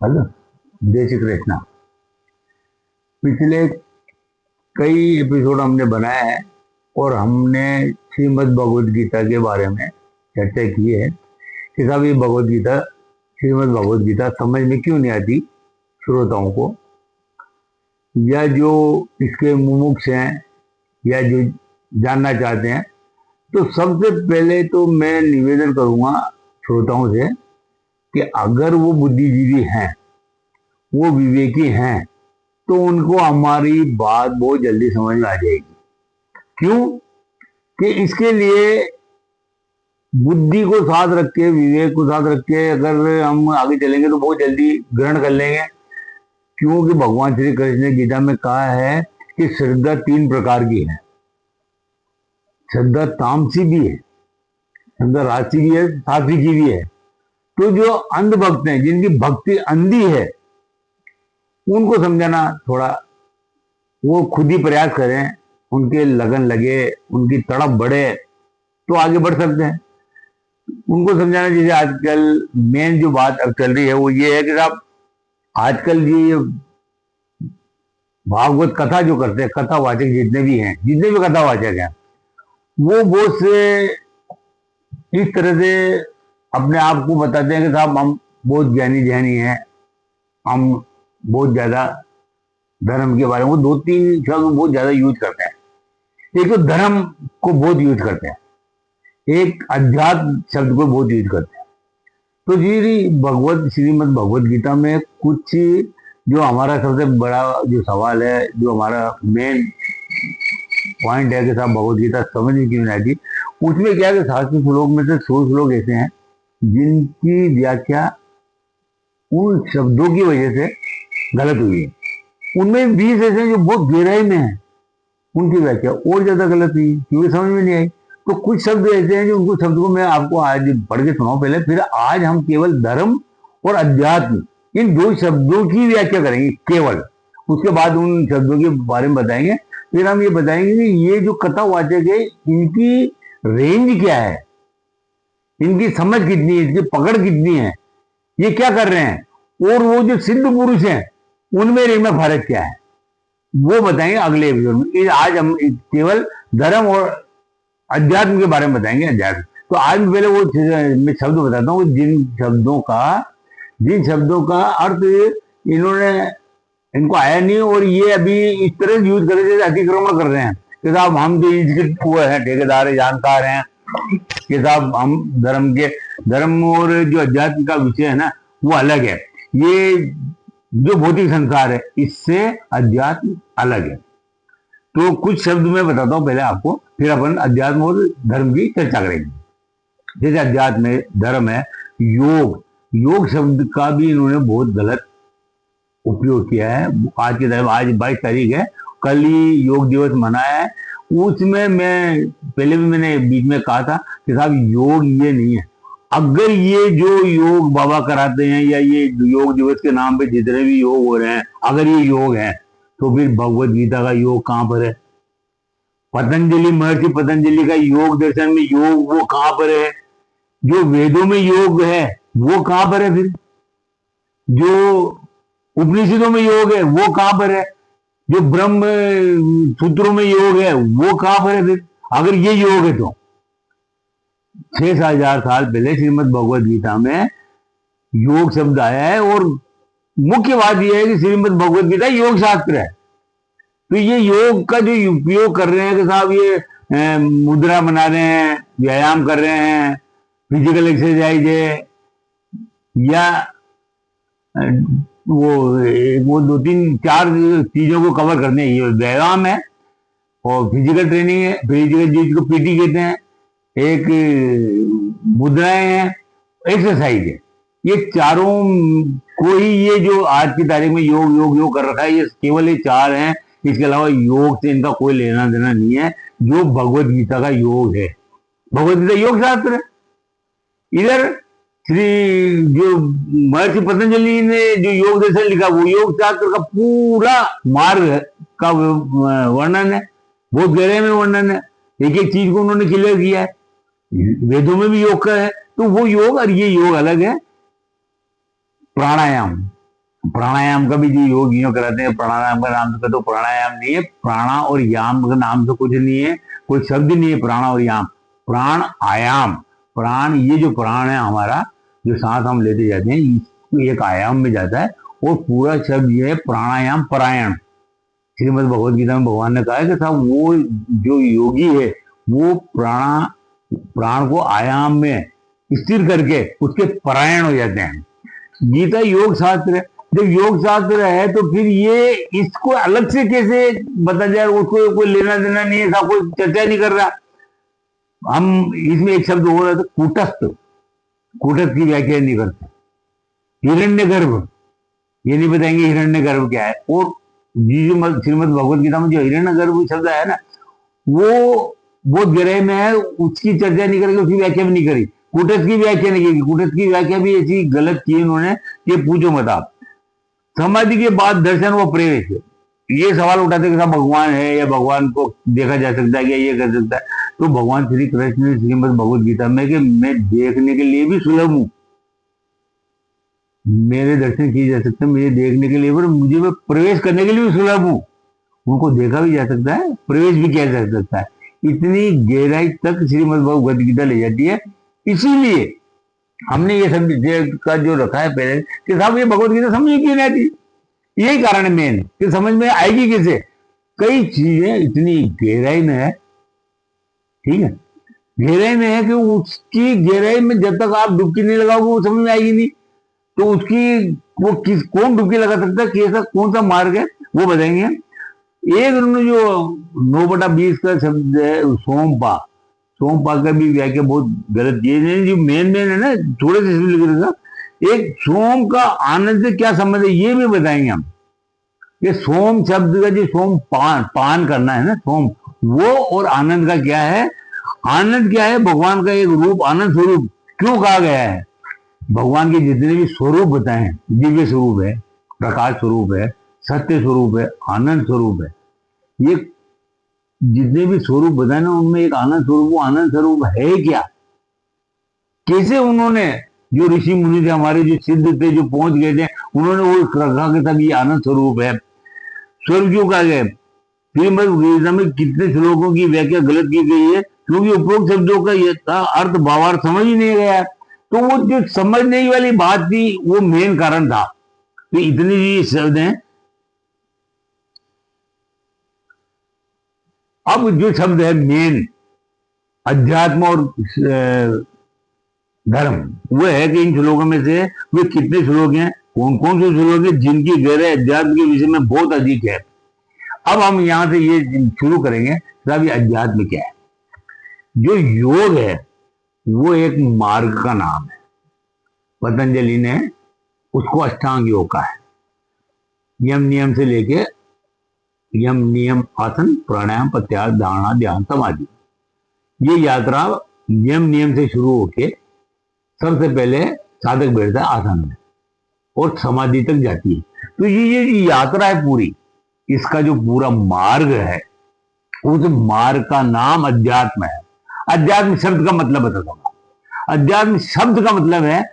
Hello. जय श्री कृष्णा। पिछले कई एपिसोड हमने बनाए हैं और हमने श्रीमद् भगवद गीता के बारे में चर्चा की है कि साहब ये भगवद गीता, श्रीमद् भगवद गीता समझ में क्यों नहीं आती श्रोताओं को, या जो इसके मुमुक्ष हैं या जो जानना चाहते हैं। तो सबसे पहले तो मैं निवेदन करूंगा श्रोताओं से कि अगर वो बुद्धिजीवी हैं, वो विवेकी हैं, तो उनको हमारी बात बहुत जल्दी समझ में आ जाएगी। क्यों? कि इसके लिए बुद्धि को साथ रख के, विवेक को साथ रख के अगर हम आगे चलेंगे तो बहुत जल्दी ग्रहण कर लेंगे। क्योंकि भगवान श्री कृष्ण ने गीता में कहा है कि श्रद्धा 3 प्रकार की है। श्रद्धा तामसी भी है, श्रद्धा राशि भी है, सात्विकी भी है। तो जो अंध भक्त हैं, जिनकी भक्ति अंधी है, उनको समझाना थोड़ा, वो खुद ही प्रयास करें, उनके लगन लगे, उनकी तड़प बढ़े तो आगे बढ़ सकते हैं। उनको समझाना, जैसे आजकल मेन जो बात अब चल रही है वो ये है कि साहब आजकल ये भागवत कथा जो करते हैं, कथावाचक जितने भी हैं, जितने भी कथावाचक हैं, वो बहुत से इस तरह से अपने आप को बताते हैं कि साहब हम बहुत ज्ञानी ज्ञानी हैं, हम बहुत ज्यादा धर्म के बारे में, वो 2-3 शब्द बहुत ज्यादा यूज करते हैं। एक तो धर्म को बहुत यूज करते हैं, एक अध्यात्म शब्द को बहुत यूज करते हैं। तो जी भगवत श्रीमद् भगवत गीता में कुछ जो हमारा सबसे बड़ा जो सवाल है, जो हमारा मेन पॉइंट है कि साहब भगवत गीता समझ में क्यों नहीं आती, उसमें क्या है कि 700 श्लोक में से 100 श्लोक ऐसे हैं जिनकी व्याख्या उन शब्दों की वजह से गलत हुई है। उनमें 20 ऐसे हैं जो बहुत गहराई में है, उनकी व्याख्या और ज्यादा गलत हुई क्योंकि समझ में नहीं आई। तो कुछ शब्द ऐसे हैं जो उनको शब्द को मैं आपको आज पढ़ के सुनाऊं पहले, फिर आज हम केवल धर्म और अध्यात्म इन 2 शब्दों की व्याख्या करेंगे केवल। उसके बाद उन शब्दों के बारे में बताएंगे। फिर हम ये बताएंगे कि ये जो कथावाचक है, इनकी रेंज क्या है, इनकी समझ कितनी है, इनकी पकड़ कितनी है, ये क्या कर रहे हैं, और वो जो सिद्ध पुरुष हैं उनमें इनमें फर्क क्या है, वो बताएंगे अगले एपिसोड में। आज हम केवल धर्म और अध्यात्म के बारे में बताएंगे। अध्यात्म तो आज पहले वो मैं शब्द बताता हूँ जिन शब्दों का अर्थ इन्होंने, इनको आया नहीं, और ये अभी इस तरह यूज कर रहे हैं, अतिक्रमण कर रहे हैं कि साहब हम तो इसके वो है, ठेकेदार है, जानकार हैं कि साहब हम धर्म और जो अध्यात्म का विषय है ना वो अलग है। ये जो भौतिक संसार है इससे अध्यात्म अलग है। तो कुछ शब्द मैं बताता हूँ पहले आपको, फिर अपन अध्यात्म और धर्म की चर्चा करेंगे। जैसे अध्यात्म है, धर्म है, योग, योग शब्द का भी इन्होंने बहुत गलत उपयोग किया है। आज के टाइम, आज 22 तारीख है, कल ही योग दिवस मनाया है। उसमें मैं पहले भी मैंने बीच में कहा था कि साहब योग ये नहीं है। अगर ये जो योग बाबा कराते हैं या ये योग दिवस के नाम पे जितने भी योग हो रहे हैं, अगर ये योग है तो फिर भगवत गीता का योग कहां पर है? पतंजलि, महर्षि पतंजलि का योग दर्शन में योग वो कहां पर है? जो वेदों में योग है वो कहां पर है? फिर जो उपनिषदों में योग है वो कहां पर है? जो ब्रह्म सूत्रों में योग है वो कहां पर है? फिर अगर ये योग है तो 6,000 साल पहले श्रीमद् भगवद गीता में योग शब्द आया है, और मुख्य बात यह है कि श्रीमद् भगवद गीता योग शास्त्र है। तो ये योग का जो उपयोग कर रहे हैं कि साहब ये मुद्रा बना रहे हैं, व्यायाम कर रहे हैं, फिजिकल एक्सरसाइज है, या वो 2-3-4 चीजों को कवर करने, ये व्यायाम है और फिजिकल ट्रेनिंग है, फिजिकल चीज को पीटी कहते हैं, एक मुद्राएं हैं, एक्सरसाइज है। ये चारों को ही, ये जो आज की तारीख में योग योग योग कर रखा है, ये केवल ये 4 हैं। इसके अलावा योग से इनका कोई लेना देना नहीं है। जो भगवत गीता का योग है, भगवत गीता योग शास्त्र है। इधर श्री जो महर्षि पतंजलि ने जो योग दर्शन लिखा, वो योग शास्त्र का पूरा मार्ग का वर्णन है, बहुत गहरे में वर्णन है, एक एक चीज को उन्होंने क्लियर किया है। वेदों में भी योग का है, तो वो योग और ये योग अलग है। प्राणायाम, प्राणायाम का भी जो योग योग कराते हैं, प्राणायाम का नाम तो प्राणायाम नहीं है, प्राणा और याम का नाम तो कुछ नहीं है, कोई शब्द नहीं है प्राणा और याम। प्राण आयाम, प्राण ये जो प्राण है हमारा, जो सांस हम लेते जाते हैं एक आयाम में जाता है, और पूरा शब्द ये है प्राणायाम परायण। श्रीमद् भगवद गीता में भगवान ने कहा है कि साहब वो जो योगी है वो प्राण को आयाम में स्थिर करके उसके परायण हो जाते हैं। गीता योग शास्त्र है, जब योग शास्त्र है तो फिर ये इसको अलग से कैसे बता जाए, उसको कोई लेना देना नहीं है, कोई चर्चा नहीं कर रहा। हम इसमें एक शब्द हो रहा था कूटस्थ, कूटस्थ की व्याख्या नहीं करते। हिरण्य गर्भ, ये नहीं बताएंगे हिरण्य गर्भ क्या है। और श्रीमद भगवत गीता में जो हिरण्य गर्भ शब्द है ना, वो बहुत गहराई में है, उसकी चर्चा नहीं करेंगे, उसकी व्याख्या भी नहीं करी। कूटस्थ की व्याख्या नहीं की, कूटस्थ की व्याख्या भी ऐसी गलत की इन्होंने कि पूछो मत आप। समाधि के बाद दर्शन व प्रवेश, ये सवाल उठाते कि भगवान है या भगवान को देखा जा सकता है, क्या ये कर सकता है। तो भगवान श्री कृष्ण श्रीमद भगवत गीता में कि मैं देखने के लिए भी सुलभ हूं, मेरे दर्शन किए जा सकते हैं, मुझे देखने के लिए, पर मुझे मैं प्रवेश करने के लिए भी सुलभ हूं। उनको देखा भी जा सकता है, प्रवेश भी किया जा सकता है। इतनी गहराई तक श्रीमद् भगवद गीता ले जाती है। इसीलिए हमने ये सब का जो रखा है पहले कि साहब ये भगवद गीता समझ क्यों नहीं आती, यही कारण है मेन कि समझ में आएगी कैसे। कई चीजें इतनी गहराई में है, ठीक है, गहराई में है कि उसकी गहराई में जब तक आप डुबकी नहीं लगाओगे वो समझ में आएगी नहीं। तो उसकी वो कौन डुबकी लगा सकता है, कैसा कौन सा मार्ग है वो बताएंगे। एक उन्होंने जो 9/20 का शब्द है सोमपा, सोमपा का भी व्याख्या बहुत गलत की है। जो मेन है ना, थोड़े से लिख देगा, एक सोम का आनंद से क्या संबंध है ये भी बताएंगे हम। ये सोम शब्द का जो सोम पान करना है ना, सोम, वो और आनंद का क्या है। आनंद क्या है, भगवान का एक रूप, आनंद स्वरूप क्यों कहा गया है। भगवान के जितने भी स्वरूप बताए हैं, दिव्य स्वरूप है, प्रकाश स्वरूप है, सत्य स्वरूप है, आनंद स्वरूप है, ये जितने भी स्वरूप बताए ना उनमें एक आनंद स्वरूप, वो आनंद स्वरूप है क्या, कैसे उन्होंने, जो ऋषि मुनि थे हमारे, जो सिद्ध थे, जो पहुंच गए थे, उन्होंने वो रखा कि तब ये आनंद स्वरूप है। स्वर्ग क्यों कहा गया, श्रीमद् गीता में कितने श्लोकों की व्याख्या गलत की गई है, क्योंकि उपरोक्त शब्दों का अर्थ भावार्थ समझ ही नहीं गया। तो वो जो समझने वाली बात थी वो मेन कारण था। तो इतने जी शब्द हैं। अब जो शब्द है मेन अध्यात्म और धर्म, वो है कि इन श्लोकों में से वे कितने श्लोक हैं, कौन कौन से श्लोक हैं जिनकी गहराई अध्यात्म के विषय में बहुत अधिक है। अब हम यहां से ये शुरू करेंगे, साहब ये अध्यात्म क्या है। जो योग है वो एक मार्ग का नाम है, पतंजलि ने उसको अष्टांग योग का है। यम नियम से लेके यम नियम आसन प्राणायाम प्रत्याहार धारणा ध्यान समाधि, ये यात्रा यम नियम से शुरू होके सबसे पहले साधक बैठता है आसन में और समाधि तक जाती है। तो ये यात्रा है पूरी, इसका जो पूरा मार्ग है उस मार्ग का नाम अध्यात्म है। अध्यात्म शब्द का मतलब बताता हूं। अध्यात्म शब्द का मतलब है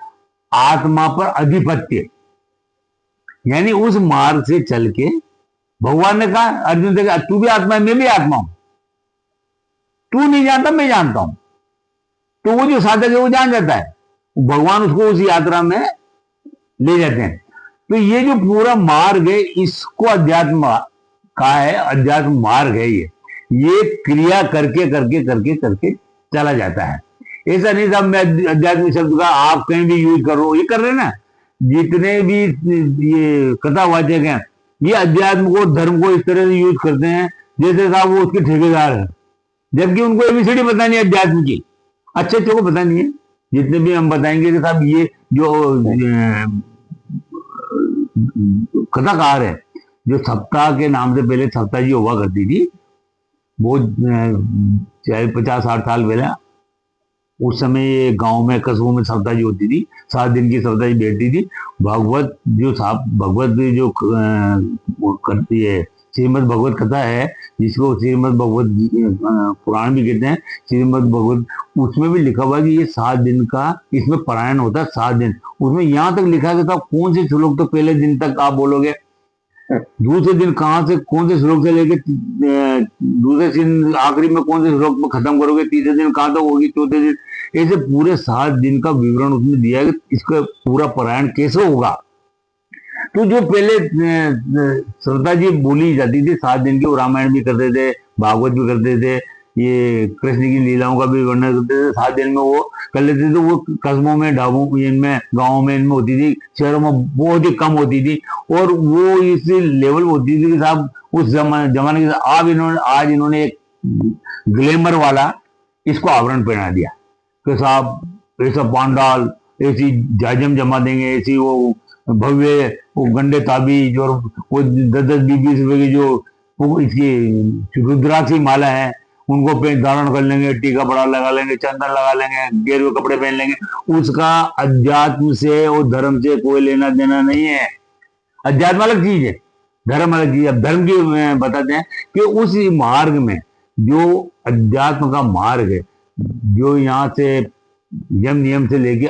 आत्मा पर अधिपत्य, यानी उस मार्ग से चल के भगवान ने कहा अर्जुन से, तू भी आत्मा है मैं भी आत्मा हूं, तू नहीं जानता मैं जानता हूं। तो वो जो साधक है वो जान जाता है, भगवान उसको उस यात्रा में ले जाते हैं। तो ये जो पूरा मार्ग है इसको अध्यात्म का है, अध्यात्म मार्ग है। ये क्रिया करके करके करके करके चला जाता है। ऐसा नहीं साहब मैं अध्यात्मिक शब्द का आप कहीं भी यूज कर रहे हो, ये कर रहे हैं ना जितने भी ये कथावाचक हैं, ये अध्यात्म को धर्म को इस तरह से यूज करते हैं जैसे साहब वो उसके ठेकेदार है, जबकि उनको एबीसीडी पता नहीं अध्यात्म की, अच्छे अच्छे को पता नहीं है। जितने भी हम बताएंगे कि साहब ये जो कथाकार है, जो सप्ताह के नाम से पहले सप्ताह जी हुआ करती थी, वो चाहे 50-60 साल पहले, उस समय गांव में कस्बों में सप्ताह जी होती थी, 7 दिन की सप्ताह जी बैठती थी। भागवत जो साहब भगवत जो करती है श्रीमद् भगवत कथा है, जिसको श्रीमद् भगवत पुराण भी कहते हैं, श्रीमद् भगवत, उसमें भी लिखा हुआ है कि ये 7 दिन का इसमें पारायण होता है, 7 दिन। उसमें यहाँ तक लिखा है कि साहब कौन से श्लोक तो पहले दिन तक आप बोलोगे, दूसरे दिन कहाँ से कौन से श्लोक से लेके दूसरे दिन आखिरी में कौन से श्लोक में खत्म करोगे, तीसरे दिन कहाँ तक होगी, चौथे दिन, ऐसे पूरे 7 दिन का विवरण उसमें दिया है कि इसका पूरा पारायण कैसे होगा। तो जो पहले श्रद्धा जी बोली जाती थी 7 दिन की, वो रामायण भी करते थे, भागवत भी करते थे, ये कृष्ण की लीलाओं का भी वर्णन करते थे, 7 दिन में वो कर लेते थे। वो कस्बों में, ढाबों इनमें, गाँव में इनमें होती थी, शहरों में बहुत ही कम होती थी, और वो इस लेवल होती थी कि साहब उस जमाने के आज इन्होंने एक ग्लैमर वाला इसको आवरण पहना दिया कि साहब ऐसा पांडाल, ऐसी जाजम जमा देंगे, ऐसी वो भव्य वो गंडे ताबीज, और वो 10-10, 20-20 रुपए की जो वो इसकी रुद्राक्ष की माला है, उनको धारण कर लेंगे, टीका बड़ा लगा लेंगे, चंदन लगा लेंगे, गेरुए कपड़े पहन लेंगे। उसका अध्यात्म से और धर्म से कोई लेना देना नहीं है। अध्यात्म अलग चीज है, धर्म अलग चीज है। अब धर्म की बताते हैं कि उस मार्ग में जो अध्यात्म का मार्ग है, जो यहाँ से यम नियम से लेके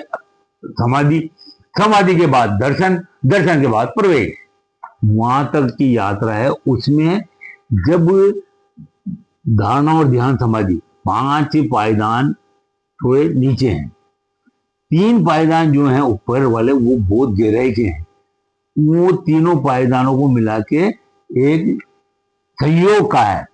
समाधि, समाधि के बाद दर्शन, दर्शन के बाद प्रवेश, वहां तक की यात्रा है। उसमें जब धारणा और ध्यान समाधि 5 पायदान थोड़े नीचे हैं, 3 पायदान जो हैं ऊपर वाले वो बहुत गहराई के हैं। वो तीनों पायदानों को मिला के एक संयोग का है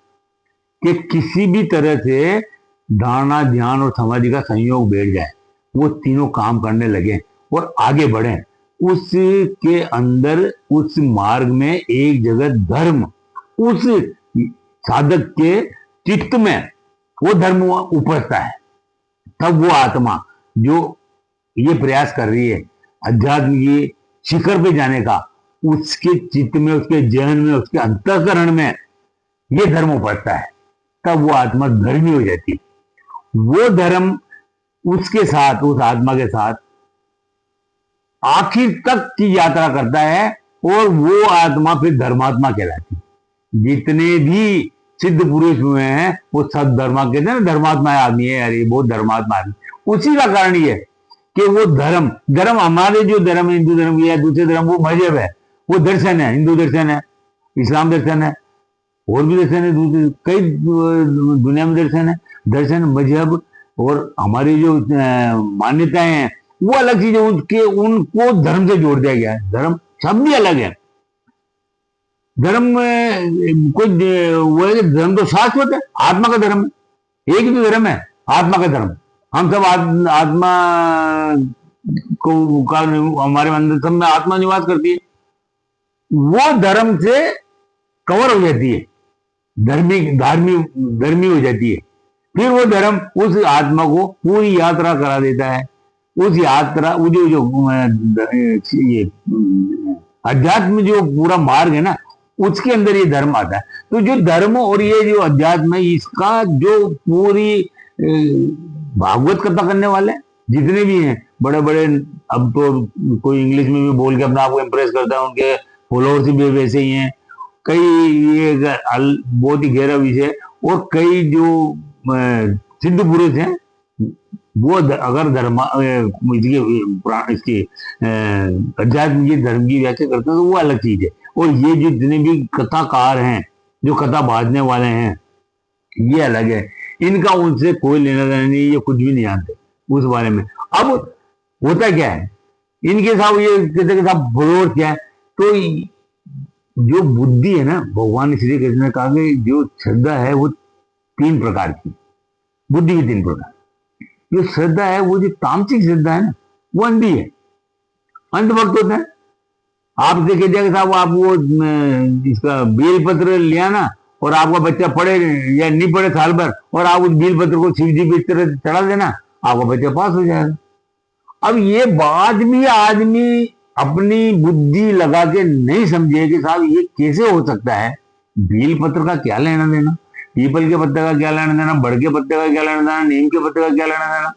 कि किसी भी तरह से धारणा, ध्यान और समाधि का संयोग बैठ जाए, वो तीनों काम करने लगे और आगे बढ़े। उसके अंदर, उस मार्ग में एक जगह धर्म, उस साधक के चित्त में वो धर्म उपजता है। तब वो आत्मा जो ये प्रयास कर रही है अध्यात्म की शिखर पे जाने का, उसके चित्त में, उसके जहन में, उसके अंतःकरण में ये धर्म उपजता है। तब वो आत्मा धर्मी हो जाती है। वो धर्म उसके साथ, उस आत्मा के साथ आखिर तक की यात्रा करता है, और वो आत्मा फिर धर्मात्मा कहलाती है। जितने भी सिद्ध पुरुष हुए हैं वो सब धर्मा कहते हैं ना, धर्मात्मा आदमी है, अरे बहुत धर्मात्मा आदमी। उसी का कारण ये कि वो धर्म, धर्म हमारे जो धर्म, हिंदू धर्म या दूसरे धर्म, वो मजहब है, वो दर्शन है, हिंदू दर्शन है, इस्लाम दर्शन है, और भी दर्शन है, दूसरे कई दुनिया में दर्शन है। दर्शन, मजहब और हमारी जो मान्यताएं हैं वो अलग चीज है, उनको धर्म से जोड़ दिया गया है। धर्म शब्द ही अलग है। धर्म कोई वो है कि धर्म तो शाश्वत है, आत्मा का धर्म, एक ही तो धर्म है, आत्मा का धर्म। हम सब आत्मा को हमारे अंदर सब में आत्मा निवास करती है, वो धर्म से कवर हो जाती है, धर्मी हो जाती है। फिर वो धर्म उस आत्मा को पूरी यात्रा करा देता है। उस यात्रा, वो ये अध्यात्म जो पूरा मार्ग है ना, उसके अंदर ये धर्म आता है। तो जो धर्म और ये जो अध्यात्म है, इसका जो पूरी भागवत कथा करने वाले जितने भी हैं बड़े बड़े, अब तो कोई इंग्लिश में भी बोल के अपना आपको इम्प्रेस करता है, उनके फॉलोअर्स भी वैसे ही हैं। कई ये बहुत ही गहरा विषय, और कई जो सिद्ध पुरुष हैं वो अगर धर्म इसकी अध्यात्म की धर्म की व्याख्या करते हैं तो वो अलग चीज है। और ये जितने भी कथाकार हैं, जो कथा बांधने वाले हैं, ये अलग है। इनका उनसे कोई लेना देना नहीं, ये कुछ भी नहीं जानते उस बारे में। अब होता क्या है इनके साथ, ये कहते के साथ विरोध क्या है, तो जो बुद्धि है ना, भगवान श्री कृष्ण ने कहा कि जो श्रद्धा है वो 3 प्रकार की, बुद्धि की 3 प्रकार। जो श्रद्धा है, वो जो तामसिक श्रद्धा है ना, वो अंधी है, अंधभक्त होता है। आपसे कह दिया कि साहब आप वो इसका बेल पत्र लिया ना, और आपका बच्चा पढ़े या नहीं पढ़े साल भर, और आप उस बेल पत्र को शिव जी पे इस तरह चढ़ा देना, आपका बच्चा पास हो जाएगा। अब ये बाद भी आदमी अपनी बुद्धि लगा के नहीं समझे कि साहब ये कैसे हो सकता है, बेल पत्र का क्या लेना देना, पीपल के पत्ते का क्या लेना देना, बड़ के पत्ते का क्या लेना देना, नीम के पत्ते का क्या लेना देना।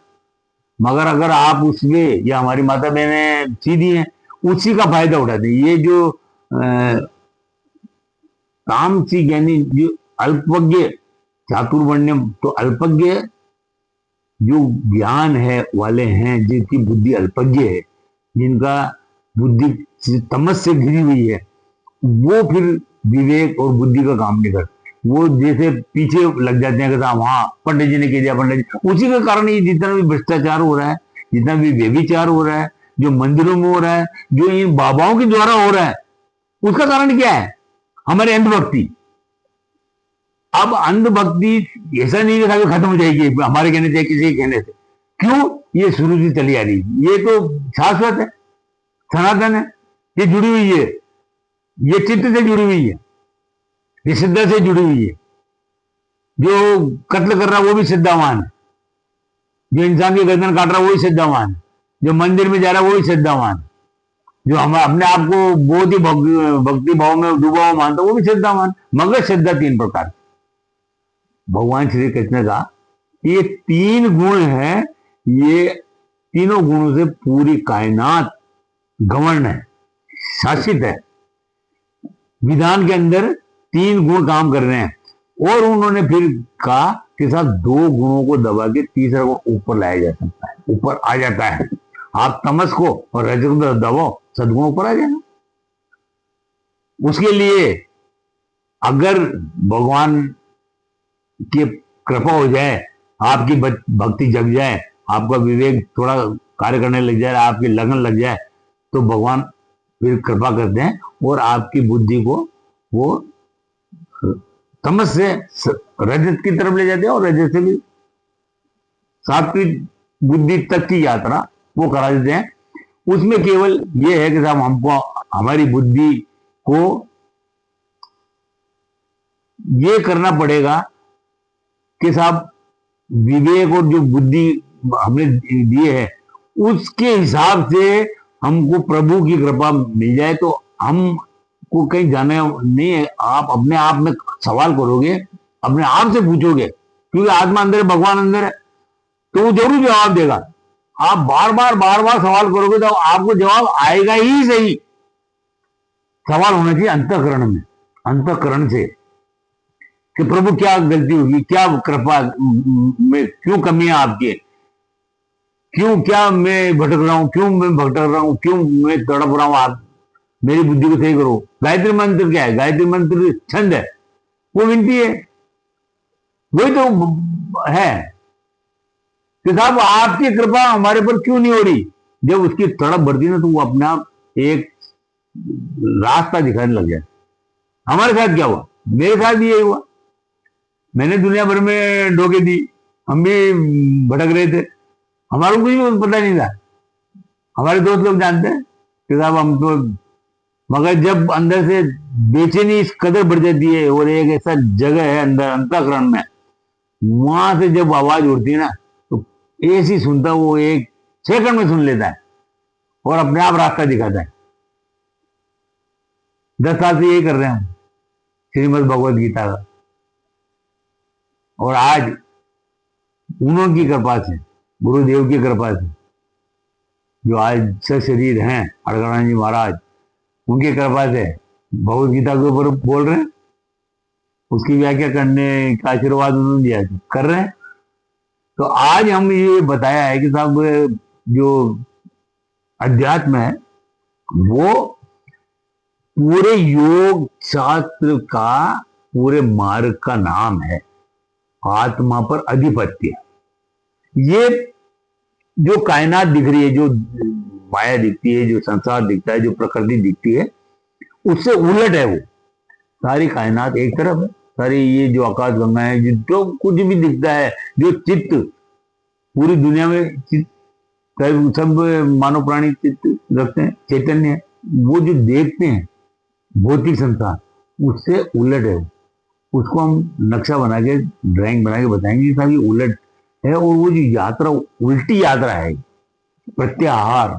मगर अगर आप उसमें, या हमारी माता बहनें सीधी हैं, उसी का फायदा उठाते हैं। ये जो तामसी ज्ञानी जो अल्पज्ञ, चातुर्वर्ण्य तो अल्पज्ञ जो ज्ञान है वाले हैं, जिनकी बुद्धि अल्पज्ञ है, जिनका बुद्धि तमस से घिरी हुई है, वो फिर विवेक और बुद्धि का काम नहीं करते। वो जैसे पीछे लग जाते हैं कि साहब हाँ पंडित जी ने कह दिया, पंडित जी, उसी के कारण ये जितना भी भ्रष्टाचार हो रहा है, जितना भी व्यभिचार हो रहा है, जो मंदिरों में हो रहा है, जो इन बाबाओं के द्वारा हो रहा है, उसका कारण क्या है? हमारे अंधभक्ति। अब अंधभक्ति ऐसा नहीं है कि खत्म हो जाएगी हमारे कहने से, किसी के कहने से। क्यों? ये शुरू से चली आ रही, ये तो शाश्वत है, सनातन है, ये जुड़ी हुई है, ये चित्त से जुड़ी हुई है, ये सिद्धा से जुड़ी हुई है। जो कत्ल कर रहा है वो भी सिद्धावान है, जो इंसान की गर्दन काट रहा है वो भी सिद्धावान है, जो मंदिर में जा रहा है वो भी सिद्धावान है, जो हम अपने आप को बहुत ही भक्ति भाव में डूबा हुआ मानता है वो भी सिद्धावान। मगर सिद्धा तीन प्रकार, भगवान श्री कृष्ण का ये तीन गुण हैं, ये तीनों गुणों से पूरी कायनात गवर्न है, शासित है। विधान के अंदर तीन गुण काम कर रहे हैं, और उन्होंने फिर कहा कि साहब दो गुणों को दबा के तीसरा गुण ऊपर लाया जा सकता है, ऊपर आ जाता है। आप तमस को और रजस को दबाओ, सदगुण ऊपर आ जाएगा। उसके लिए अगर भगवान की कृपा हो जाए, आपकी भक्ति जग जाए, आपका विवेक थोड़ा कार्य करने लग जाए, आपकी लगन लग जाए, तो भगवान फिर कृपा करते हैं और आपकी बुद्धि को वो तमस से रजत की तरफ ले जाते हैं, और रजत से भी सात्विक बुद्धि तक की यात्रा वो करा देते हैं। उसमें केवल ये है कि साहब हमको हमारी बुद्धि को ये करना पड़ेगा कि साहब विवेक और जो बुद्धि हमने दिए है उसके हिसाब से हमको प्रभु की कृपा मिल जाए, तो हम को कहीं जाना नहीं है। आप अपने आप में सवाल करोगे, अपने आप से पूछोगे, क्योंकि आत्मा अंदर है, भगवान अंदर है, तो वो जरूर जवाब देगा। आप बार बार सवाल करोगे तो आपको जवाब आएगा ही सही। सवाल होना चाहिए अंतःकरण में, अंतःकरण से, कि प्रभु क्या गलती होगी, क्या कृपा में क्यों कमी है आपकी, क्यों क्या मैं भटक रहा हूं, क्यों मैं भटक रहा हूं, क्यों मैं तड़प रहा हूं, आप मेरी बुद्धि को सही करो। गायत्री मंत्र क्या है? गायत्री मंत्र छंद है, वो विनती है, वही तो है कि साहब आपकी कृपा हमारे पर क्यों नहीं हो रही। जब उसकी तड़प बढ़ती ना, तो वो अपने आप एक रास्ता दिखाने लग जाए। हमारे साथ क्या हुआ? मेरे साथ भी यही हुआ। मैंने दुनिया भर में डोके दी, हम भी भटक रहे थे, हमारे को कुछ पता नहीं था। हमारे दोस्त लोग जानते हैं कि साहब हम तो, मगर जब अंदर से बेचैनी इस कदर बढ़ जाती है, और एक ऐसा जगह है अंदर अंतःकरण में, वहां से जब आवाज उड़ती है ना, तो ऐसी सुनता वो एक सेकंड में सुन लेता है और अपने आप रास्ता दिखाता है। 10 साल से यही कर रहे हैं श्रीमद् भगवद गीता का, और आज उन्होंने कृपा से, गुरुदेव की कृपा से, जो आज सशरीर हैं अड़गड़ा जी महाराज, उनकी कृपा से भगवद गीता के ऊपर बोल रहे हैं, उसकी व्याख्या करने का आशीर्वाद उन्होंने दिया, कर रहे हैं। तो आज हम ये बताया है कि साहब जो अध्यात्म है वो पूरे योग शास्त्र का, पूरे मार्ग का नाम है, आत्मा पर अधिपत्य। ये जो कायनात दिख रही है, जो माया दिखती है, जो संसार दिखता है, जो प्रकृति दिखती है, उससे उलट है वो सारी कायनात। एक तरफ है सारी ये जो आकाश गंगा है, जो कुछ भी दिखता है, जो चित्त पूरी दुनिया में, चित्त सब मानव प्राणी चित्त रखते हैं, चैतन्य है, वो जो देखते हैं भौतिक संसार, उससे उलट है। उसको हम नक्शा बना के, ड्राइंग बना के बताएंगे कि ये उलट है। और वो जो यात्रा उल्टी यात्रा है, प्रत्याहार,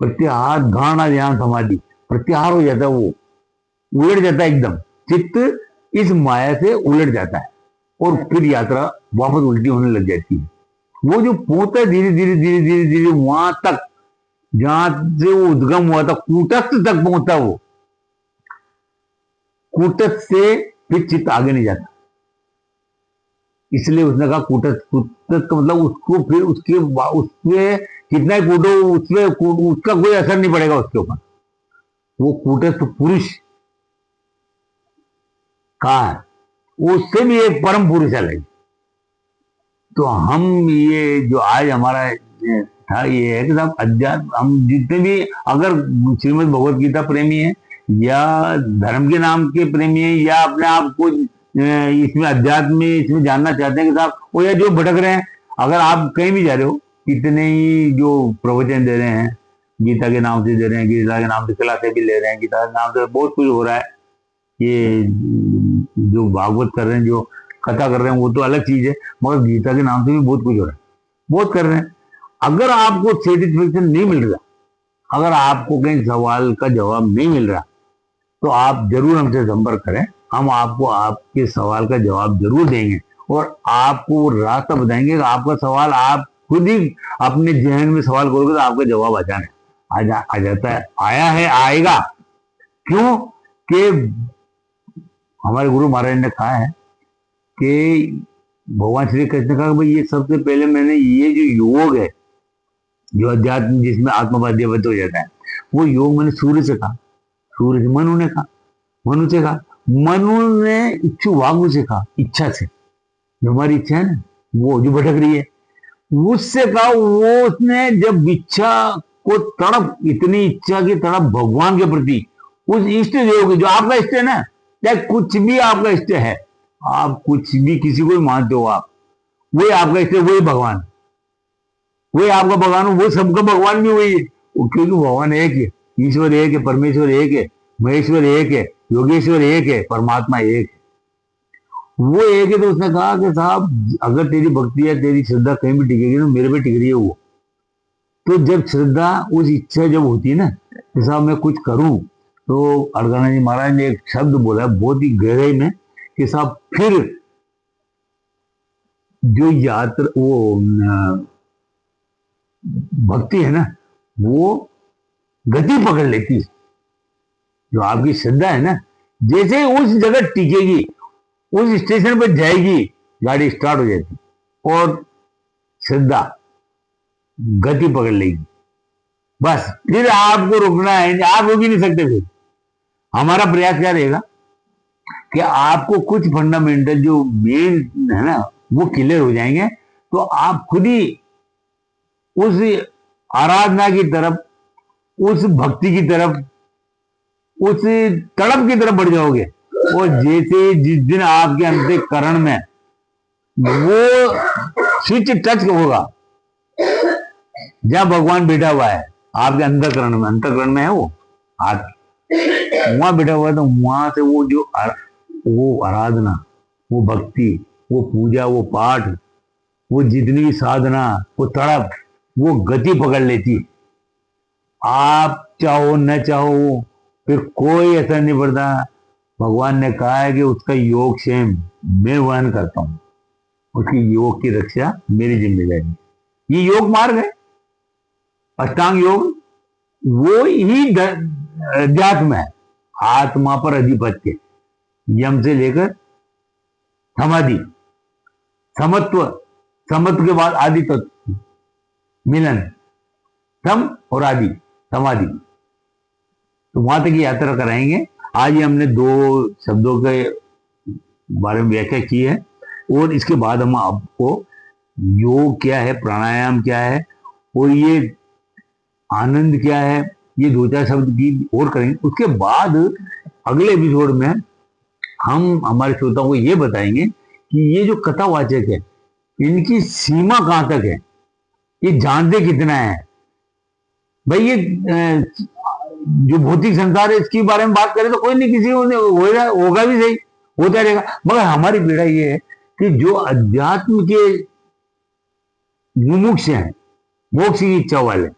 प्रत्याहार, धारणा, ध्यान, समाधि, प्रत्याहार हो जाता है, वो उलट जाता है एकदम, चित्त इस माया से उलट जाता है, और फिर यात्रा वापस उल्टी होने लग जाती है। वो जो पहुंचता है धीरे धीरे धीरे धीरे धीरे वहां तक जहां से वो उद्गम हुआ था, कूटस्थ तक पहुंचता वो, कूटस्थ से फिर चित्त आगे नहीं जाता। इसलिए उसने कहा कूटस्थ, कूटस्थ का मतलब उसको फिर उसके कितना ही कूटो उसका कोई असर नहीं पड़ेगा उसके ऊपर। वो कूटस्थ पुरुष कहा है, उससे भी एक परम पुरुष अलग। तो हम ये जो आज हमारा था ये है कि साहब अध्यात्म, हम जितने भी अगर श्रीमद् भगवत गीता प्रेमी है या धर्म के नाम के प्रेमी है या अपने आप को इसमें अध्यात्म में इसमें जानना चाहते हैं कि साहब वो या जो भटक रहे हैं, अगर आप कहीं भी जा रहे हो, इतने ही जो प्रवचन दे रहे हैं गीता के नाम से दे रहे हैं, गीता के नाम से क्लासे भी ले रहे हैं, गीता के नाम से बहुत कुछ हो रहा है। ये जो भागवत कर रहे हैं, जो कथा कर रहे हैं, वो तो अलग चीज है, मगर गीता के नाम से भी बहुत कुछ हो रहा है, बहुत कर रहे हैं। अगर आपको सेटिस्फेक्शन नहीं मिल रहा, अगर आपको कहीं सवाल का जवाब नहीं मिल रहा, तो आप जरूर हमसे संपर्क करें। हम आपको आपके सवाल का जवाब जरूर देंगे और आपको रास्ता बताएंगे कि आपका सवाल आप खुद ही अपने जहन में सवाल करोगे तो आपका जवाब आ जाता है, आया है, आएगा। क्यों कि हमारे गुरु महाराज ने कहा है कि भगवान श्री कृष्ण ने कहा भाई ये सबसे पहले मैंने ये जो योग है, जो अध्यात्म जिसमें आत्मवाद्यवत हो जाता है, वो योग मैंने सूर्य से कहा, सूर्य से मनु ने कहा, मनु से कहा, मनु ने इच्छु वागु से कहा, इच्छा से, जो हमारी इच्छा है ना वो जो भटक रही है उससे कहा। वो उसने जब इच्छा को तड़प, इतनी इच्छा की तड़प भगवान के प्रति, उस इष्ट देव की, जो आपका इष्ट है ना, चाहे कुछ भी आपका इष्ट है, आप कुछ भी किसी को भी मानते हो, आप वही आपका इष्ट है, वही भगवान, वही आपका भगवान, वो सबका भगवान भी वही है। क्योंकि भगवान एक है, ईश्वर एक है, परमेश्वर एक है, महेश्वर एक है, योगेश्वर एक है, परमात्मा एक है, वो एक है। तो उसने कहा कि साहब अगर तेरी भक्ति है, तेरी श्रद्धा कहीं भी टिकेगी तो मेरे पे टिक रही है वो। तो जब श्रद्धा, उस इच्छा जब होती है ना कि साहब मैं कुछ करूं, तो अड़गाना जी महाराज ने एक शब्द बोला बहुत ही गहराई में कि साहब फिर जो यात्रा, वो भक्ति है ना, वो गति पकड़ लेती है। जो आपकी श्रद्धा है ना, जैसे उस जगह टिकेगी, उस स्टेशन पर जाएगी, गाड़ी स्टार्ट हो जाती और श्रद्धा गति पकड़ लेगी। बस फिर आपको रुकना है, आप रुक ही नहीं सकते। फिर हमारा प्रयास क्या रहेगा कि आपको कुछ फंडामेंटल जो मेन है ना वो क्लियर हो जाएंगे, तो आप खुद ही उस आराधना की तरफ, उस भक्ति की तरफ, उस तड़प की तरफ बढ़ जाओगे। और जैसे जिस दिन आपके अंतःकरण में वो स्विच टच होगा, जहां भगवान बैठा हुआ है आपके अंतःकरण में है वो हाथ, वहां बैठा हुआ है, तो वहां से वो जो वो आराधना, वो भक्ति, वो पूजा, वो पाठ, वो जितनी भी साधना, वो तड़प, वो गति पकड़ लेती। आप चाहो न चाहो फिर कोई असर नहीं पड़ता। भगवान ने कहा है कि उसका योग क्षेम मैं वहन करता हूं, उसकी योग की रक्षा मेरी जिम्मेदारी। ये योग मार्ग है, अष्टांग योग, वो ही अध्यात्म है। आत्मा पर अधिपत्य, यम से लेकर समाधि, समत्व, समत्व के बाद आदि तत्व, मिलन, सम और आदि, समाधि, तो वहां तक यात्रा कराएंगे। आज ही हमने 2 शब्दों के बारे में व्याख्या की है, और इसके बाद हम आपको योग क्या है, प्राणायाम क्या है, और ये आनंद क्या है, ये 2-4 शब्द की और करेंगे। उसके बाद अगले एपिसोड में हम हमारे श्रोताओं को ये बताएंगे कि ये जो कथावाचक है, इनकी सीमा कहां तक है, ये जानते कितना है। भाई ये जो भौतिक संसार है इसके बारे में बात करें तो कोई नहीं, किसी को होगा भी, सही होता रहेगा। मगर हमारी पीड़ा ये है कि जो अध्यात्म के मुमुक्ष हैं, मोक्ष की इच्छा वाले,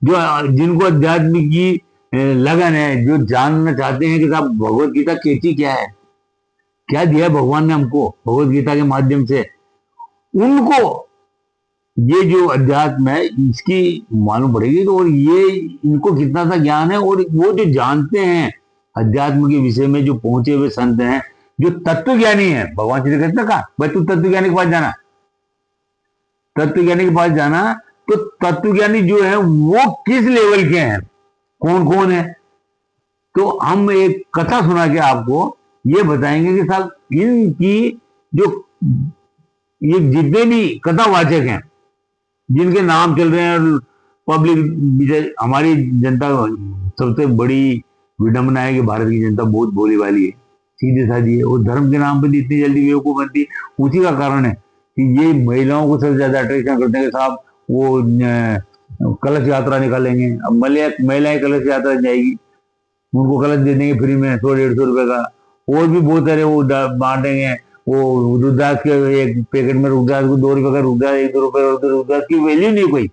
जो जिनको अध्यात्म की लगन है, जो जानना चाहते हैं कि साहब भगवत गीता कहती क्या है, क्या दिया भगवान ने हमको भगवत गीता के माध्यम से, उनको ये जो अध्यात्म है इसकी मालूम पड़ेगी। तो और ये इनको कितना सा ज्ञान है, और वो जो जानते हैं अध्यात्म के विषय में जो पहुंचे हुए संत हैं, जो तत्व ज्ञानी है, भगवान श्री कृष्ण ने कहा भाई तू तत्व ज्ञानी के पास जाना, तत्व ज्ञानी के पास जाना। तो तत्व ज्ञानी जो है वो किस लेवल के हैं, कौन कौन है, तो हम एक कथा सुना के आपको ये बताएंगे कि साहब इनकी जो ये जितने भी कथावाचक हैं जिनके नाम चल रहे हैं पब्लिक, हमारी जनता सबसे बड़ी विडंबना है कि भारत की जनता बहुत भोली वाली है, सीधे साधी है, और धर्म के नाम पर इतनी जल्दी बेवकूफ बनती है। उसी का कारण है कि ये महिलाओं को सबसे ज्यादा अट्रैक्शन करते हैं कि साहब वो कलश यात्रा निकालेंगे। अब महिलाएं कलश यात्रा जाएगी, उनको कलश दे देंगे फ्री में 100-150 रुपए का, और भी बहुत सारे वो बांटेंगे। वो रुद्राक्ष के एक पैकेट में रुद्राक्ष को 2 रुपए का रुद्राक्ष, 1-2 रुपए का रुद्राक्ष की वैल्यू नहीं कोई।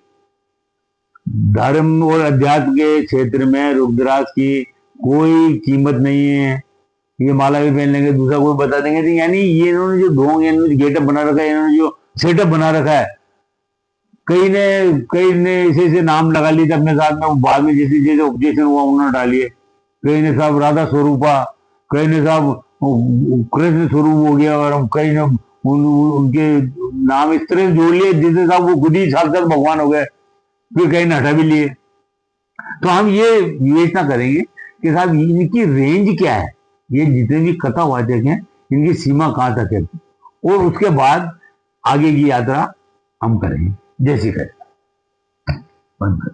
धर्म और अध्यात्म के क्षेत्र में रुद्राक्ष की कोई कीमत नहीं है। ये माला भी पहन लेंगे, दूसरा कोई बता देंगे तो यानी ये इन्होंने जो ढोंग, इन्होंने गेटअप बना रखा है, इन्होंने जो सेटअप बना रखा है, कई ने ऐसे नाम लगा लिए थे अपने साथ में, बाद में जैसे जैसे ऑब्जेक्शन हुआ उन्होंने डालिए। कई ने साहब राधा स्वरूपा, कई ने साहब कृष्ण स्वरूप हो गया, और कई ने उनके नाम इस तरह से जोड़ लिए जिससे साहब वो खुद ही साक्षात भगवान हो गए, फिर कहीं ने हटा भी लिए। तो हम ये विवेचना करेंगे कि साहब इनकी रेंज क्या है, ये जितने भी कथावाचक हैं इनकी सीमा कहां तक है, और उसके बाद आगे की यात्रा हम करेंगे। जैसी करें।